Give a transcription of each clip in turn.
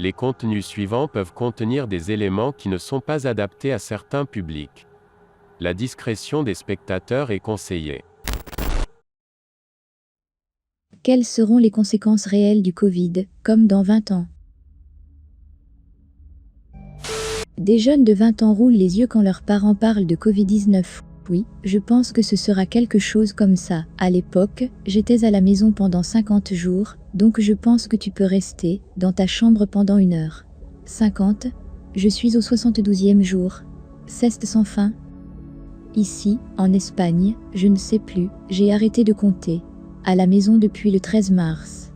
Les contenus suivants peuvent contenir des éléments qui ne sont pas adaptés à certains publics. La discrétion des spectateurs est conseillée. Quelles seront les conséquences réelles du Covid, comme dans 20 ans? Des jeunes de 20 ans roulent les yeux quand leurs parents parlent de Covid-19. Oui, je pense que ce sera quelque chose comme ça. À l'époque, j'étais à la maison pendant 50 jours, donc je pense que tu peux rester dans ta chambre pendant 1 heure. 50, je suis au 72e jour. C'est sans fin. Ici, en Espagne, je ne sais plus, j'ai arrêté de compter. À la maison depuis le 13 mars.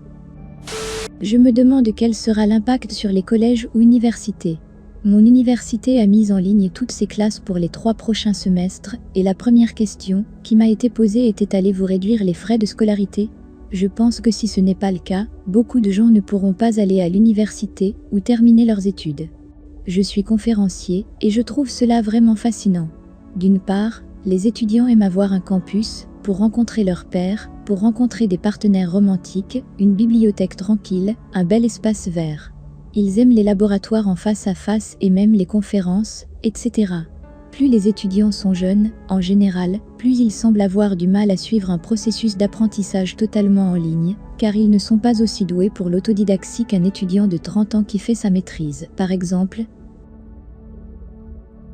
Je me demande quel sera l'impact sur les collèges ou universités. Mon université a mis en ligne toutes ses classes pour les 3 prochains semestres, et la première question qui m'a été posée était: allez-vous réduire les frais de scolarité? Je pense que si ce n'est pas le cas, beaucoup de gens ne pourront pas aller à l'université ou terminer leurs études. Je suis conférencier, et je trouve cela vraiment fascinant. D'une part, les étudiants aiment avoir un campus, pour rencontrer leurs pairs, pour rencontrer des partenaires romantiques, une bibliothèque tranquille, un bel espace vert. Ils aiment les laboratoires en face à face et même les conférences, etc. Plus les étudiants sont jeunes, en général, plus ils semblent avoir du mal à suivre un processus d'apprentissage totalement en ligne, car ils ne sont pas aussi doués pour l'autodidactie qu'un étudiant de 30 ans qui fait sa maîtrise, par exemple.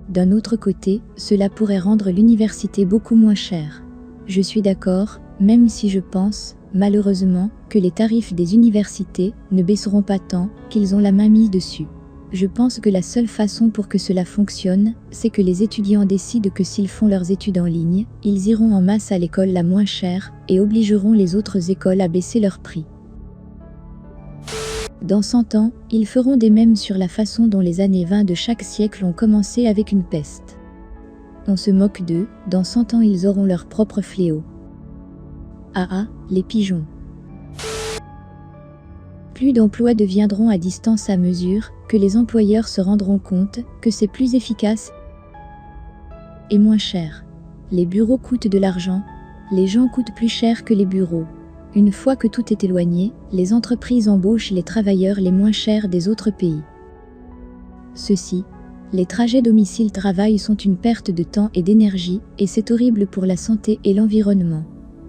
D'un autre côté, cela pourrait rendre l'université beaucoup moins chère. Je suis d'accord, même si je pense, malheureusement, que les tarifs des universités ne baisseront pas tant qu'ils ont la main mise dessus. Je pense que la seule façon pour que cela fonctionne, c'est que les étudiants décident que s'ils font leurs études en ligne, ils iront en masse à l'école la moins chère et obligeront les autres écoles à baisser leurs prix. Dans 100 ans, ils feront des mèmes sur la façon dont les années 20 de chaque siècle ont commencé avec une peste. On se moque d'eux, dans 100 ans ils auront leur propre fléau. Ah ah, les pigeons. Plus d'emplois deviendront à distance à mesure que les employeurs se rendront compte que c'est plus efficace et moins cher. Les bureaux coûtent de l'argent, les gens coûtent plus cher que les bureaux. Une fois que tout est éloigné, les entreprises embauchent les travailleurs les moins chers des autres pays. Ceci, les trajets domicile-travail sont une perte de temps et d'énergie, et c'est horrible pour la santé et l'environnement.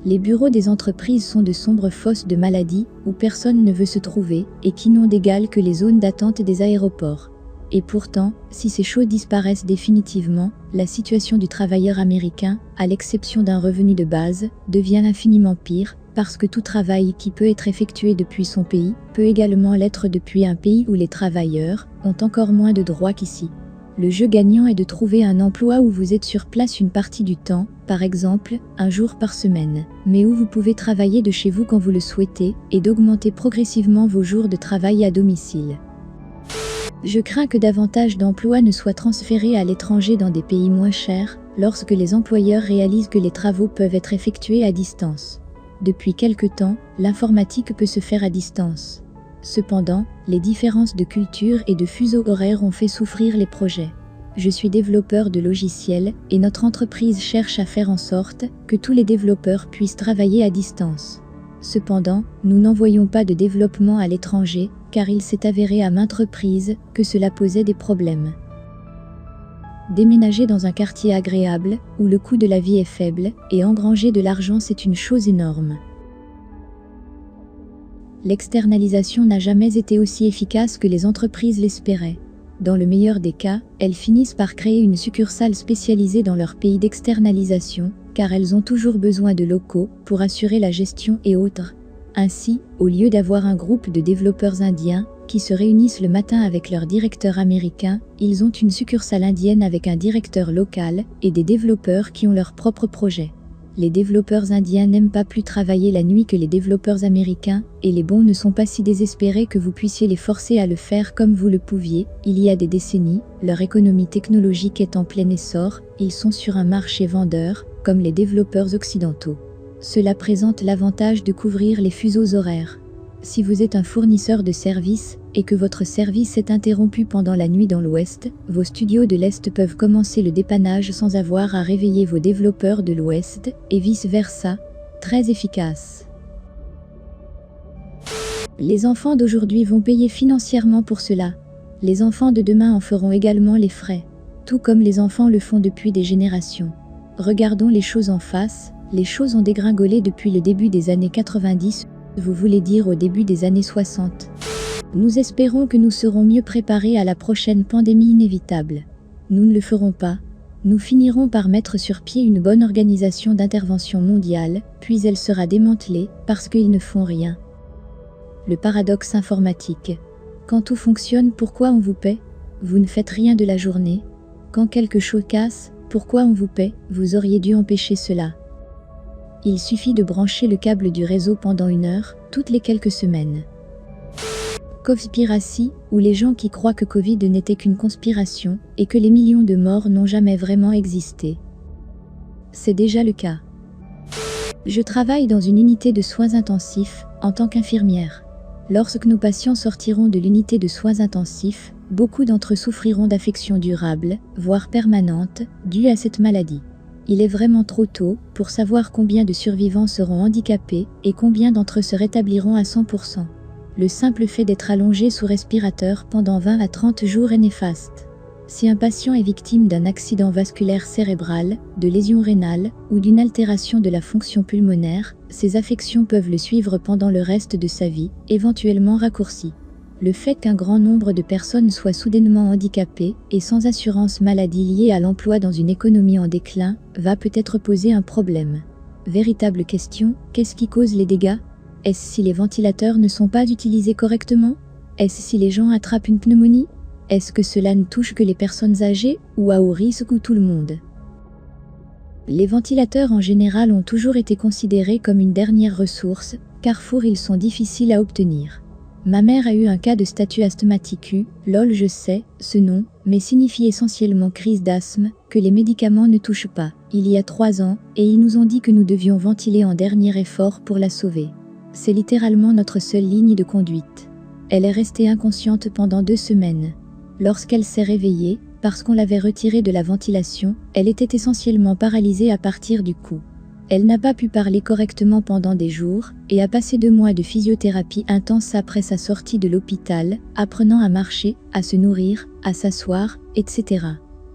Les bureaux des entreprises sont de sombres fosses de maladies où personne ne veut se trouver et qui n'ont d'égal que les zones d'attente des aéroports. Et pourtant, si ces choses disparaissent définitivement, la situation du travailleur américain, à l'exception d'un revenu de base, devient infiniment pire, parce que tout travail qui peut être effectué depuis son pays peut également l'être depuis un pays où les travailleurs ont encore moins de droits qu'ici. Le jeu gagnant est de trouver un emploi où vous êtes sur place une partie du temps, par exemple, 1 jour par semaine, mais où vous pouvez travailler de chez vous quand vous le souhaitez, et d'augmenter progressivement vos jours de travail à domicile. Je crains que davantage d'emplois ne soient transférés à l'étranger dans des pays moins chers, lorsque les employeurs réalisent que les travaux peuvent être effectués à distance. Depuis quelque temps, l'informatique peut se faire à distance. Cependant, les différences de culture et de fuseaux horaires ont fait souffrir les projets. Je suis développeur de logiciels et notre entreprise cherche à faire en sorte que tous les développeurs puissent travailler à distance. Cependant, nous n'envoyons pas de développement à l'étranger car il s'est avéré à maintes reprises que cela posait des problèmes. Déménager dans un quartier agréable, où le coût de la vie est faible, et engranger de l'argent c'est une chose énorme. L'externalisation n'a jamais été aussi efficace que les entreprises l'espéraient. Dans le meilleur des cas, elles finissent par créer une succursale spécialisée dans leur pays d'externalisation, car elles ont toujours besoin de locaux pour assurer la gestion et autres. Ainsi, au lieu d'avoir un groupe de développeurs indiens qui se réunissent le matin avec leur directeur américain, ils ont une succursale indienne avec un directeur local et des développeurs qui ont leur propre projet. Les développeurs indiens n'aiment pas plus travailler la nuit que les développeurs américains, et les bons ne sont pas si désespérés que vous puissiez les forcer à le faire comme vous le pouviez. Il y a des décennies, leur économie technologique est en plein essor, ils sont sur un marché vendeur, comme les développeurs occidentaux. Cela présente l'avantage de couvrir les fuseaux horaires. Si vous êtes un fournisseur de services et que votre service est interrompu pendant la nuit dans l'Ouest, vos studios de l'Est peuvent commencer le dépannage sans avoir à réveiller vos développeurs de l'Ouest, et vice-versa. Très efficace. Les enfants d'aujourd'hui vont payer financièrement pour cela. Les enfants de demain en feront également les frais, tout comme les enfants le font depuis des générations. Regardons les choses en face, les choses ont dégringolé depuis le début des années 90, vous voulez dire au début des années 60. Nous espérons que nous serons mieux préparés à la prochaine pandémie inévitable. Nous ne le ferons pas. Nous finirons par mettre sur pied une bonne organisation d'intervention mondiale, puis elle sera démantelée parce qu'ils ne font rien. Le paradoxe informatique. Quand tout fonctionne, pourquoi on vous paie? Vous ne faites rien de la journée. Quand quelque chose casse, pourquoi on vous paie? Vous auriez dû empêcher cela. Il suffit de brancher le câble du réseau pendant 1 heure, toutes les quelques semaines. Conspiracy, ou les gens qui croient que Covid n'était qu'une conspiration et que les millions de morts n'ont jamais vraiment existé. C'est déjà le cas. Je travaille dans une unité de soins intensifs en tant qu'infirmière. Lorsque nos patients sortiront de l'unité de soins intensifs, beaucoup d'entre eux souffriront d'affections durables, voire permanentes, dues à cette maladie. Il est vraiment trop tôt pour savoir combien de survivants seront handicapés et combien d'entre eux se rétabliront à 100%. Le simple fait d'être allongé sous respirateur pendant 20 à 30 jours est néfaste. Si un patient est victime d'un accident vasculaire cérébral, de lésions rénales ou d'une altération de la fonction pulmonaire, ces affections peuvent le suivre pendant le reste de sa vie, éventuellement raccourcie. Le fait qu'un grand nombre de personnes soient soudainement handicapées et sans assurance maladie liée à l'emploi dans une économie en déclin va peut-être poser un problème. Véritable question, qu'est-ce qui cause les dégâts? Est-ce si les ventilateurs ne sont pas utilisés correctement? Est-ce si les gens attrapent une pneumonie? Est-ce que cela ne touche que les personnes âgées ou à haut risque ou tout le monde? Les ventilateurs en général ont toujours été considérés comme une dernière ressource, car ils sont difficiles à obtenir. Ma mère a eu un cas de statut asthmatique, lol je sais, ce nom, mais signifie essentiellement crise d'asthme, que les médicaments ne touchent pas, il y a 3 ans, et ils nous ont dit que nous devions ventiler en dernier effort pour la sauver. C'est littéralement notre seule ligne de conduite. Elle est restée inconsciente pendant 2 semaines. Lorsqu'elle s'est réveillée, parce qu'on l'avait retirée de la ventilation, elle était essentiellement paralysée à partir du cou. Elle n'a pas pu parler correctement pendant des jours, et a passé 2 mois de physiothérapie intense après sa sortie de l'hôpital, apprenant à marcher, à se nourrir, à s'asseoir, etc.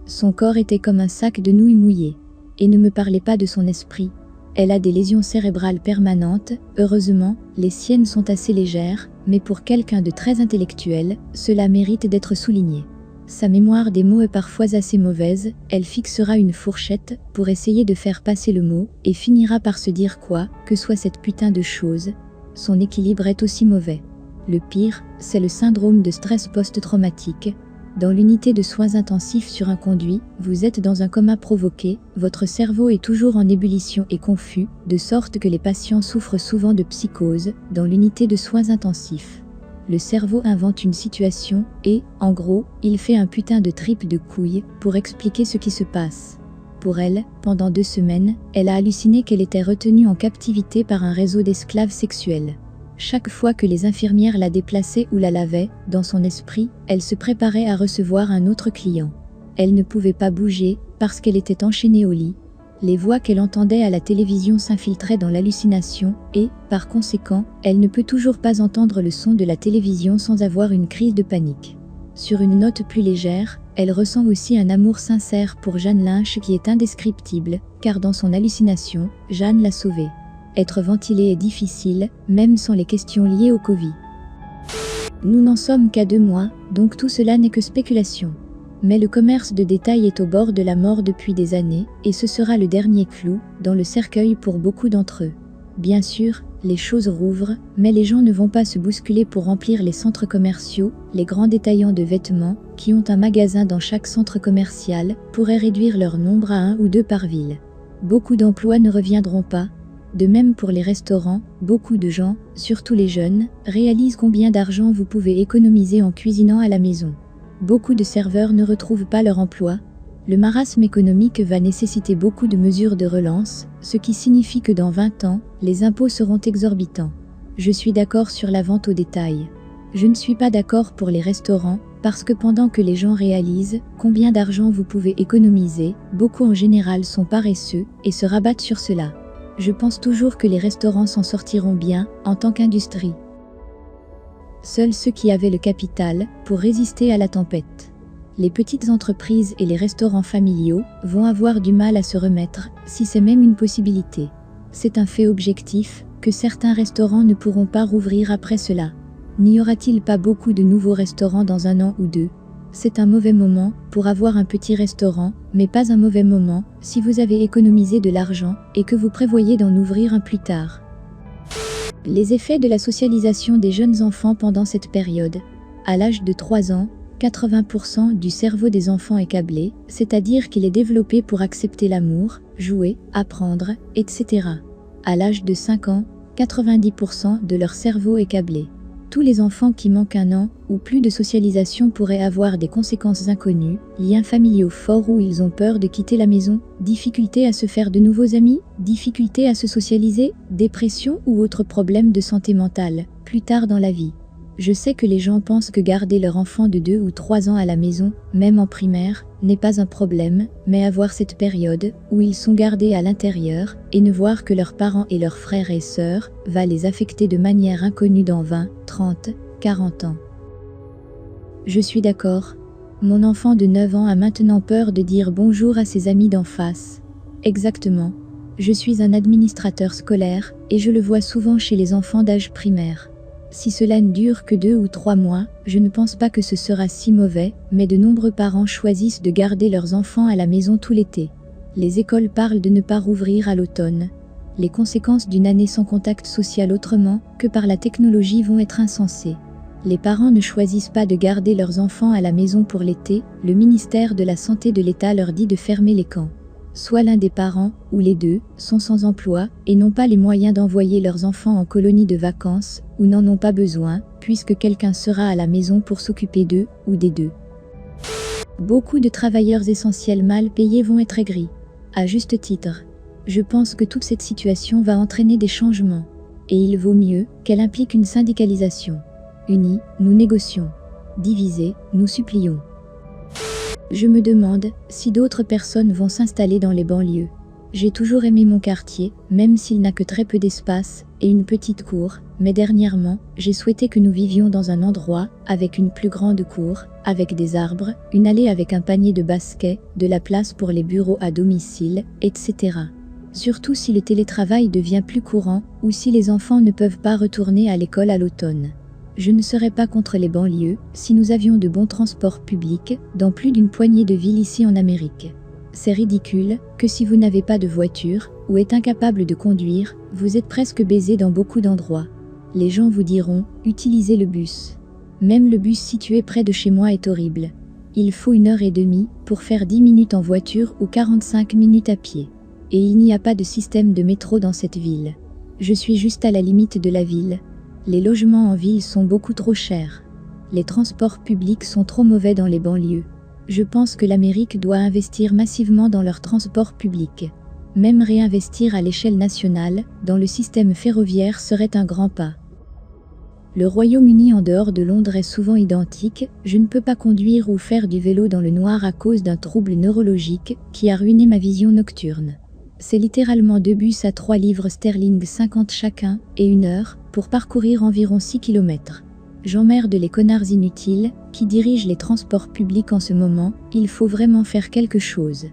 Son corps était comme un sac de nouilles mouillées. Et ne me parlez pas de son esprit. Elle a des lésions cérébrales permanentes, heureusement, les siennes sont assez légères, mais pour quelqu'un de très intellectuel, cela mérite d'être souligné. Sa mémoire des mots est parfois assez mauvaise, elle fixera une fourchette pour essayer de faire passer le mot et finira par se dire quoi que soit cette putain de chose. Son équilibre est aussi mauvais. Le pire, c'est le syndrome de stress post-traumatique. Dans l'unité de soins intensifs sur un conduit, vous êtes dans un coma provoqué, votre cerveau est toujours en ébullition et confus, de sorte que les patients souffrent souvent de psychose dans l'unité de soins intensifs. Le cerveau invente une situation et, en gros, il fait un putain de trip de couilles pour expliquer ce qui se passe. Pour elle, pendant 2 semaines, elle a halluciné qu'elle était retenue en captivité par un réseau d'esclaves sexuels. Chaque fois que les infirmières la déplaçaient ou la lavaient, dans son esprit, elle se préparait à recevoir un autre client. Elle ne pouvait pas bouger parce qu'elle était enchaînée au lit. Les voix qu'elle entendait à la télévision s'infiltraient dans l'hallucination et, par conséquent, elle ne peut toujours pas entendre le son de la télévision sans avoir une crise de panique. Sur une note plus légère, elle ressent aussi un amour sincère pour Jeanne Lynch qui est indescriptible, car dans son hallucination, Jeanne l'a sauvée. Être ventilé est difficile, même sans les questions liées au Covid. Nous n'en sommes qu'à 2 mois, donc tout cela n'est que spéculation. Mais le commerce de détail est au bord de la mort depuis des années, et ce sera le dernier clou dans le cercueil pour beaucoup d'entre eux. Bien sûr, les choses rouvrent, mais les gens ne vont pas se bousculer pour remplir les centres commerciaux. Les grands détaillants de vêtements, qui ont un magasin dans chaque centre commercial, pourraient réduire leur nombre à 1 ou 2 par ville. Beaucoup d'emplois ne reviendront pas. De même pour les restaurants, beaucoup de gens, surtout les jeunes, réalisent combien d'argent vous pouvez économiser en cuisinant à la maison. Beaucoup de serveurs ne retrouvent pas leur emploi. Le marasme économique va nécessiter beaucoup de mesures de relance, ce qui signifie que dans 20 ans, les impôts seront exorbitants. Je suis d'accord sur la vente au détail. Je ne suis pas d'accord pour les restaurants, parce que pendant que les gens réalisent combien d'argent vous pouvez économiser, beaucoup en général sont paresseux et se rabattent sur cela. Je pense toujours que les restaurants s'en sortiront bien en tant qu'industrie. Seuls ceux qui avaient le capital pour résister à la tempête. Les petites entreprises et les restaurants familiaux vont avoir du mal à se remettre, si c'est même une possibilité. C'est un fait objectif que certains restaurants ne pourront pas rouvrir après cela. N'y aura-t-il pas beaucoup de nouveaux restaurants dans 1 an ou 2 ? C'est un mauvais moment pour avoir un petit restaurant, mais pas un mauvais moment si vous avez économisé de l'argent et que vous prévoyez d'en ouvrir un plus tard. Les effets de la socialisation des jeunes enfants pendant cette période. À l'âge de 3 ans, 80% du cerveau des enfants est câblé, c'est-à-dire qu'il est développé pour accepter l'amour, jouer, apprendre, etc. À l'âge de 5 ans, 90% de leur cerveau est câblé. Tous les enfants qui manquent 1 an ou plus de socialisation pourraient avoir des conséquences inconnues, liens familiaux forts où ils ont peur de quitter la maison, difficultés à se faire de nouveaux amis, difficultés à se socialiser, dépression ou autres problèmes de santé mentale, plus tard dans la vie. Je sais que les gens pensent que garder leur enfant de 2 ou 3 ans à la maison, même en primaire, n'est pas un problème, mais avoir cette période où ils sont gardés à l'intérieur et ne voir que leurs parents et leurs frères et sœurs va les affecter de manière inconnue dans 20, 30, 40 ans. Je suis d'accord. Mon enfant de 9 ans a maintenant peur de dire bonjour à ses amis d'en face. Exactement. Je suis un administrateur scolaire et je le vois souvent chez les enfants d'âge primaire. Si cela ne dure que 2 ou 3 mois, je ne pense pas que ce sera si mauvais, mais de nombreux parents choisissent de garder leurs enfants à la maison tout l'été. Les écoles parlent de ne pas rouvrir à l'automne. Les conséquences d'une année sans contact social autrement que par la technologie vont être insensées. Les parents ne choisissent pas de garder leurs enfants à la maison pour l'été, le ministère de la Santé de l'État leur dit de fermer les camps. Soit l'un des parents, ou les deux, sont sans emploi et n'ont pas les moyens d'envoyer leurs enfants en colonie de vacances, ou n'en ont pas besoin, puisque quelqu'un sera à la maison pour s'occuper d'eux, ou des deux. Beaucoup de travailleurs essentiels mal payés vont être aigris. À juste titre. Je pense que toute cette situation va entraîner des changements. Et il vaut mieux qu'elle implique une syndicalisation. Unis, nous négocions. Divisés, nous supplions. Je me demande si d'autres personnes vont s'installer dans les banlieues. J'ai toujours aimé mon quartier, même s'il n'a que très peu d'espace et une petite cour, mais dernièrement, j'ai souhaité que nous vivions dans un endroit avec une plus grande cour, avec des arbres, une allée avec un panier de basket, de la place pour les bureaux à domicile, etc. Surtout si le télétravail devient plus courant ou si les enfants ne peuvent pas retourner à l'école à l'automne. Je ne serais pas contre les banlieues si nous avions de bons transports publics dans plus d'une poignée de villes ici en Amérique. C'est ridicule que si vous n'avez pas de voiture ou êtes incapable de conduire, vous êtes presque baisé dans beaucoup d'endroits. Les gens vous diront « utilisez le bus ». Même le bus situé près de chez moi est horrible. Il faut 1h30 pour faire 10 minutes en voiture ou 45 minutes à pied. Et il n'y a pas de système de métro dans cette ville. Je suis juste à la limite de la ville. Les logements en ville sont beaucoup trop chers. Les transports publics sont trop mauvais dans les banlieues. Je pense que l'Amérique doit investir massivement dans leurs transports publics. Même réinvestir à l'échelle nationale, dans le système ferroviaire serait un grand pas. Le Royaume-Uni en dehors de Londres est souvent identique, je ne peux pas conduire ou faire du vélo dans le noir à cause d'un trouble neurologique qui a ruiné ma vision nocturne. C'est littéralement 2 bus à 3 livres sterling 50 chacun, et 1 heure, pour parcourir environ 6 km. J'emmerde les connards inutiles, qui dirigent les transports publics en ce moment, il faut vraiment faire quelque chose.